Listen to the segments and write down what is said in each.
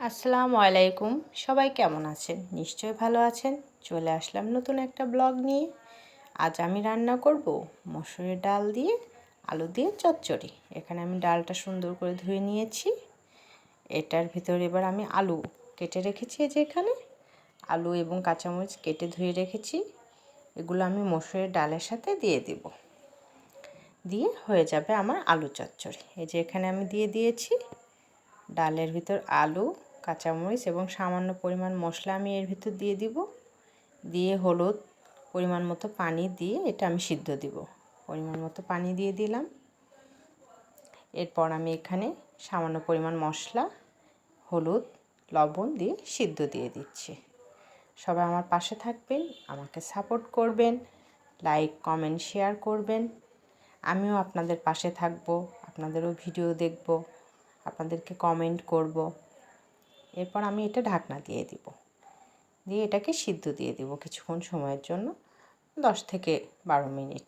আসসালামু আলাইকুম। সবাই কেমন আছেন? নিশ্চয়ই ভালো আছেন। চলে আসলাম নতুন একটা ব্লগ নিয়ে। আজ আমি রান্না করব মসুরের ডাল দিয়ে আলু দিয়ে চচ্চড়ি। এখানে আমি ডালটা সুন্দর করে ধুয়ে নিয়েছি। এটার ভিতরে এবার আমি আলু কেটে রেখেছি, এই যে এখানে আলু এবং কাঁচামরিচ কেটে ধুয়ে রেখেছি। এগুলো আমি মসুরের ডালের সাথে দিয়ে দিব। দিয়ে হয়ে যাবে আমার আলু চচ্চড়ি। এই যে এখানে আমি দিয়ে দিয়েছি। ডালের ভিতর আলু, কাঁচামরিচ এবং সামান্য পরিমাণ মশলা আমি এর ভিতর দিয়ে দিব। দিয়ে হলুদ, পরিমাণ মতো পানি দিয়ে এটা আমি সিদ্ধ দিব। পরিমাণ মতো পানি দিয়ে দিলাম। এরপর আমি এখানে সামান্য পরিমাণ মশলা, হলুদ, লবণ দিয়ে সিদ্ধ দিয়ে দিচ্ছি। সবাই আমার পাশে থাকবেন, আমাকে সাপোর্ট করবেন, লাইক, কমেন্ট, শেয়ার করবেন। আমিও আপনাদের পাশে থাকব, আপনাদেরও ভিডিও দেখব, আপনাদেরকে কমেন্ট করব। এরপর আমি এটা ঢাকনা দিয়ে দিব, দিয়ে এটাকে সিদ্ধ দিয়ে দিব কিছুক্ষণ সময়ের জন্য, 10 থেকে 12 মিনিট।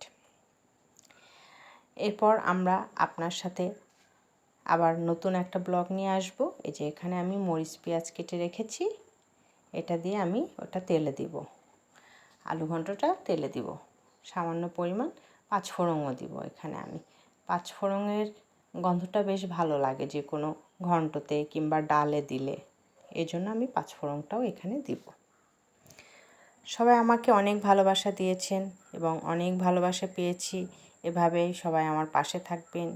এরপর আমরা আপনার সাথে আবার নতুন একটা ব্লগ নিয়ে আসব। এই যে এখানে আমি মরিচ পেঁয়াজ কেটে রেখেছি, এটা দিয়ে আমি ওটা তেলে দিব। আলু ঘন্টটা তেলে দিব, সামান্য পরিমাণ পাঁচফোড়নও দিব। এখানে আমি পাঁচফোড়নের গন্ধটা বেশ ভালো লাগে যে কোনো ঘন্টতে কিংবা ডালে দিলে, এই জন্য আমি পাঁচফোড়নটাও এখানে দিব। সবাই আমাকে অনেক ভালোবাসা দিয়েছেন এবং অনেক ভালোবাসা পেয়েছি। এভাবেই সবাই আমার পাশে থাকবেন,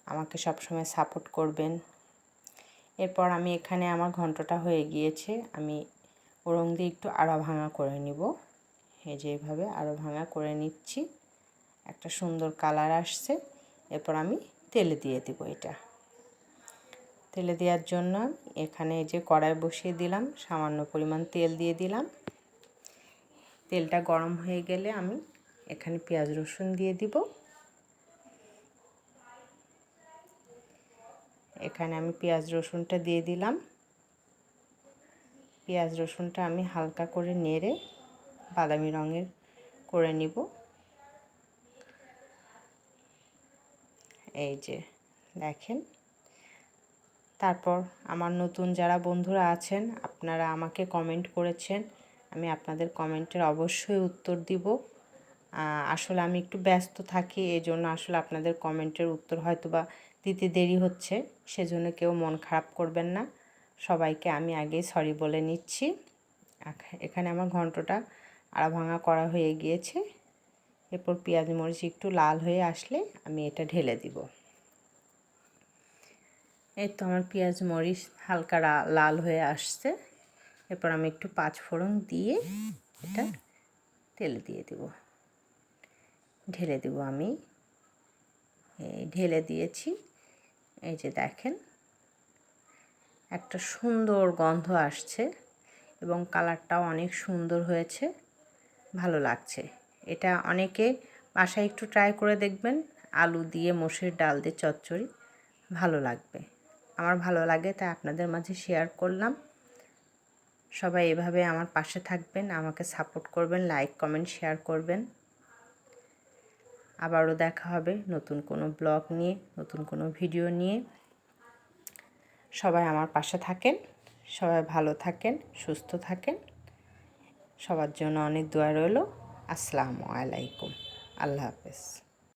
আমাকে সবসময় সাপোর্ট করবেন। এরপর আমি এখানে আমার ঘন্টটা হয়ে গিয়েছে, আমি ওরং দিয়ে একটু আড়া ভাঙা করে নিব। এই যে এইভাবে আড়া ভাঙা করে নিচ্ছি, একটা সুন্দর কালার আসছে। এরপর আমি তেলে দিয়ে দিব। এটা তেলে দেওয়ার জন্য এখানে এই যে কড়াই বসিয়ে দিলাম, সামান্য পরিমাণ তেল দিয়ে দিলাম। তেলটা গরম হয়ে গেলে আমি এখানে পেঁয়াজ রসুন দিয়ে দিব। এখানে আমি পেঁয়াজ রসুনটা দিয়ে দিলাম। পেঁয়াজ রসুনটা আমি হালকা করে নেড়ে বাদামি রঙের করে নিব। এই যে দেখেন। তারপর আমার নতুন যারা বন্ধুরা আছেন, আপনারা আমাকে কমেন্ট করেছেন, আমি আপনাদের কমেন্টের অবশ্যই উত্তর দিব। আসলে আমি একটু ব্যস্ত থাকি, এই জন্য আসলে আপনাদের কমেন্টের উত্তর হয়তো বা দিতে দেরি হচ্ছে, সেজন্য কেউ মন খারাপ করবেন না। সবাইকে আমি আগেই সরি বলে নিচ্ছি। এখানে আমার ঘন্টটা আড়া ভাঙা করা হয়ে গিয়েছে। এরপর পেঁয়াজ মরিচ একটু লাল হয়ে আসলে আমি এটা ঢেলে দিব। এই তো আমার পেঁয়াজ মরিচ হালকা লাল হয়ে আসছে। এরপর আমি একটু পাঁচফোড়ন দিয়ে এটা তেলে দিয়ে দেব, ঢেলে দেব। আমি ঢেলে দিয়েছি। এই যে দেখেন, একটা সুন্দর গন্ধ আসছে এবং কালারটাও অনেক সুন্দর হয়েছে, ভালো লাগছে। এটা অনেকে বাসায় একটু ট্রাই করে দেখবেন, আলু দিয়ে মসুর ডাল দিয়ে চচ্চড়ি, ভালো লাগবে। আমার ভালো লাগে তাই আপনাদের মাঝে শেয়ার করলাম। সবাই এভাবে আমার পাশে থাকবেন, আমাকে সাপোর্ট করবেন, লাইক, কমেন্ট, শেয়ার করবেন। আবারও দেখা হবে নতুন কোনো ব্লগ নিয়ে, নতুন কোনো ভিডিও নিয়ে। সবাই আমার পাশে থাকেন, সবাই ভালো থাকেন, সুস্থ থাকেন। সবার জন্য অনেক দোয়া রইল। আসসালামু আলাইকুম। আল্লাহ হাফেজ।